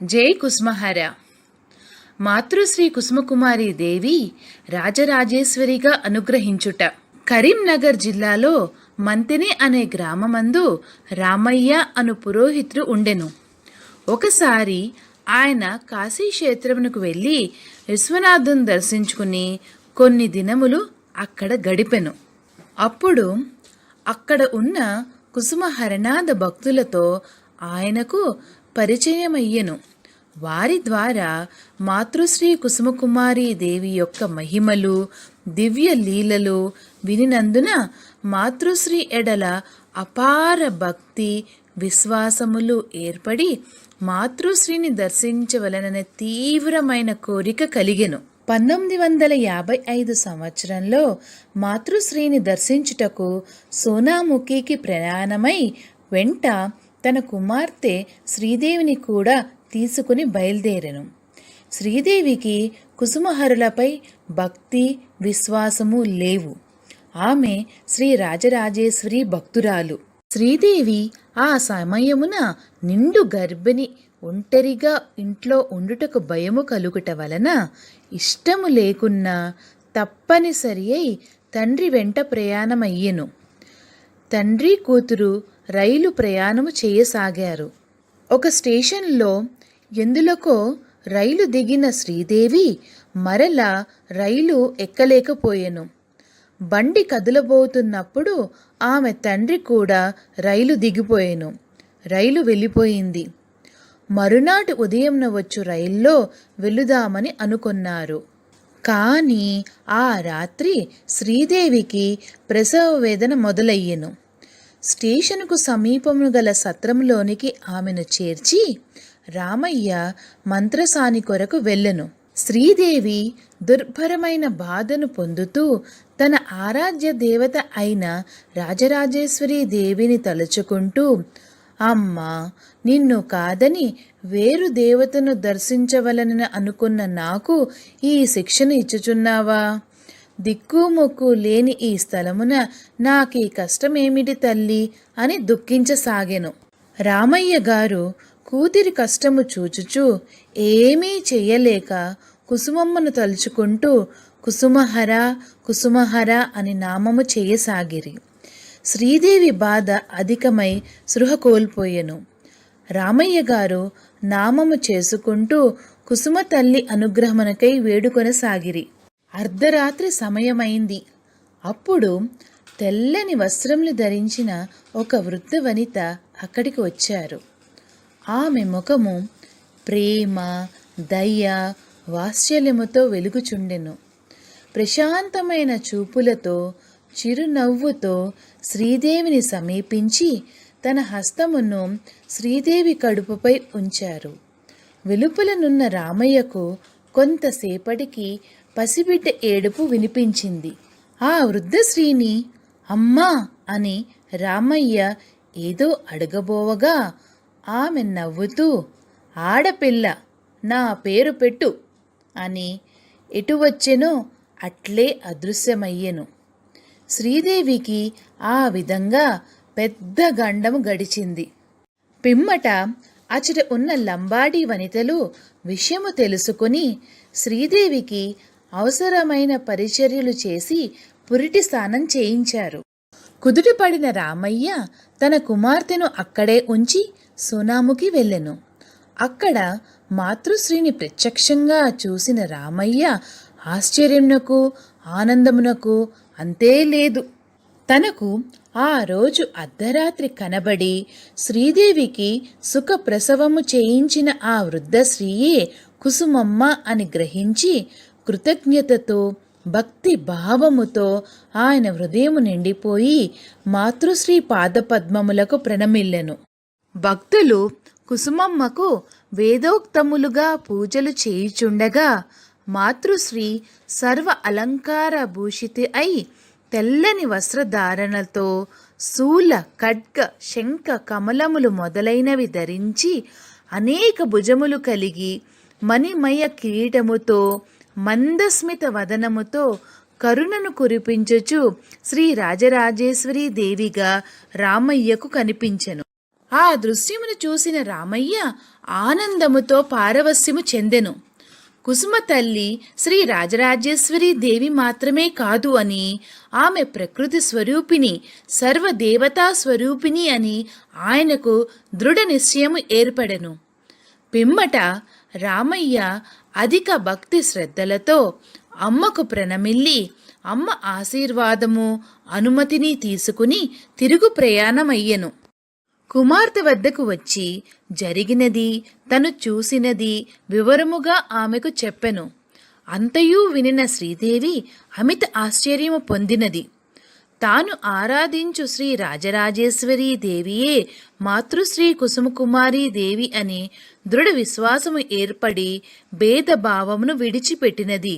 జై కుసుమహర. మాతృశ్రీ కుసుమకుమారి దేవి రాజరాజేశ్వరిగా అనుగ్రహించుట. కరీంనగర్ జిల్లాలో మంతిని అనే గ్రామమందు రామయ్య అను పురోహితుడు ఉండెను. ఒకసారి ఆయన కాశీక్షేత్రమునకు వెళ్ళి విశ్వనాథుని దర్శించుకుని కొన్ని దినములు అక్కడ గడిపెను. అప్పుడు అక్కడ ఉన్న కుసుమహరనాథ భక్తులతో ఆయనకు పరిచయమయ్యెను. వారి ద్వారా మాతృశ్రీ కుసుమకుమారి దేవి యొక్క మహిమలు, దివ్య లీలలు వినినందున మాతృశ్రీ ఎడల అపార భక్తి విశ్వాసములు ఏర్పడి మాతృశ్రీని దర్శించవలననే తీవ్రమైన కోరిక కలిగెను. 1955 సంవత్సరంలో మాతృశ్రీని దర్శించుటకు సోనాముఖికి ప్రయాణమై వెంట తన కుమార్తె శ్రీదేవిని కూడా తీసుకుని బయలుదేరెను. శ్రీదేవికి కుసుమహరులపై భక్తి విశ్వాసము లేవు. ఆమె శ్రీ రాజరాజేశ్వరి భక్తురాలు. శ్రీదేవి ఆ సమయమున నిండు గర్భిణి, ఒంటరిగా ఇంట్లో ఉండుటకు భయము కలుగుట వలన ఇష్టము లేకున్నా తప్పనిసరి అయి తండ్రి వెంట ప్రయాణమయ్యెను. తండ్రి కూతురు రైలు ప్రయాణము చేయసాగారు. ఒక స్టేషన్లో ఎందులకో రైలు దిగిన శ్రీదేవి మరలా రైలు ఎక్కలేకపోయెను. బండి కదలబోతున్నప్పుడు ఆమె తండ్రి కూడా రైలు దిగిపోయెను. రైలు వెళ్ళిపోయింది. మరునాటి ఉదయంన వచ్చు రైల్లో వెళుదామని అనుకున్నారు. కానీ ఆ రాత్రి శ్రీదేవికి ప్రసవ వేదన మొదలయ్యెను. స్టేషన్కు సమీపము గల సత్రంలోనికి ఆమెను చేర్చి రామయ్య మంత్రసాని కొరకు వెళ్ళెను. శ్రీదేవి దుర్భరమైన బాధను పొందుతూ తన ఆరాధ్య దేవత అయిన రాజరాజేశ్వరి దేవిని తలుచుకుంటూ, అమ్మా, నిన్ను కాదని వేరు దేవతను దర్శించవలనని అనుకున్న నాకు ఈ శిక్షను ఇచ్చుచున్నావా? దిక్కుమొక్కు లేని ఈ స్థలమున నాకీ కష్టమేమిటి తల్లి అని దుఃఖించసాగెను. రామయ్య గారు కూతురి కష్టము చూచుచూ ఏమీ చెయ్యలేక కుసుమమ్మను తలుచుకుంటూ కుసుమహర కుసుమహర అని నామము చేయసాగిరి. శ్రీదేవి బాధ అధికమై సృహ కోల్పోయెను. రామయ్య గారు నామము చేసుకుంటూ కుసుమ తల్లి అనుగ్రహమునకై వేడుకొనసాగిరి. అర్ధరాత్రి సమయమైంది. అప్పుడు తెల్లని వస్త్రములు ధరించిన ఒక వృద్ధ వనిత అక్కడికి వచ్చారు. ఆమె ముఖము ప్రేమ, దయ, వాత్సల్యముతో వెలుగుచుండెను. ప్రశాంతమైన చూపులతో, చిరునవ్వుతో శ్రీదేవిని సమీపించి తన హస్తమును శ్రీదేవి కడుపుపై ఉంచారు. వెలుపలనున్న రామయ్యకు కొంతసేపటికి పసిబిడ్డ ఏడుపు వినిపించింది. ఆ వృద్ధ శ్రీని అమ్మా అని రామయ్య ఏదో అడగబోవగా ఆమె నవ్వుతూ, ఆడపిల్ల, నా పేరు పెట్టు అని ఎటు వచ్చెనో అట్లే అదృశ్యమయ్యెను. శ్రీదేవికి ఆ విధంగా పెద్ద గండము గడిచింది. పిమ్మట అచట ఉన్న లంబాడీ వనితలు విషయము తెలుసుకుని శ్రీదేవికి అవసరమైన పరిచర్యలు చేసి పురిటి స్నానం చేయించారు. కుదుటపడిన రామయ్య తన కుమార్తెను అక్కడే ఉంచి సోనాముకి వెళ్ళెను. అక్కడ మాతృశ్రీని ప్రత్యక్షంగా చూసిన రామయ్య ఆశ్చర్యమునకు ఆనందమునకు అంతే లేదు. తనకు ఆ రోజు అర్ధరాత్రి కనబడి శ్రీదేవికి సుఖప్రసవము చేయించిన ఆ వృద్ధ స్త్రీయే కుసుమమ్మ అని గ్రహించి కృతజ్ఞతతో భక్తి భావముతో ఆయన హృదయము నిండిపోయి మాతృశ్రీ పాదపద్మములకు ప్రణమిల్లెను. భక్తులు కుసుమమ్మకు వేదోక్తములుగా పూజలు చేయుచుండగా మాతృశ్రీ సర్వ అలంకార భూషితి అయి తెల్లని వస్త్రధారణతో శూల, ఖడ్గ, శంఖ, కమలములు మొదలైనవి ధరించి అనేక భుజములు కలిగి మణిమయ కిరీటముతో మందస్మిత వదనముతో కరుణను కురిపించుచు శ్రీ రాజరాజేశ్వరీ దేవిగా రామయ్యకు కనిపించెను. ఆ దృశ్యమును చూసిన రామయ్య ఆనందముతో పారవస్యము చెందెను. కుసుమ తల్లి శ్రీ రాజరాజేశ్వరి దేవి మాత్రమే కాదు అని, ఆమె ప్రకృతి స్వరూపిణి, సర్వదేవతా స్వరూపిణి అని ఆయనకు దృఢ నిశ్చయము ఏర్పడెను. పిమ్మట రామయ్య అధిక భక్తి శ్రద్ధలతో అమ్మకు ప్రణమిల్లి అమ్మ ఆశీర్వాదము అనుమతిని తీసుకుని తిరుగు ప్రయాణమయ్యెను. కుమార్తె వద్దకు వచ్చి జరిగినది, తను చూసినది వివరముగా ఆమెకు చెప్పెను. అంతయు వినిన శ్రీదేవి అమిత ఆశ్చర్యము పొందినది. తాను ఆరాధించు శ్రీ రాజరాజేశ్వరీ దేవియే మాతృశ్రీ కుసుమకుమారీ దేవి అని దృఢ విశ్వాసము ఏర్పడి భేదభావమును విడిచిపెట్టినది.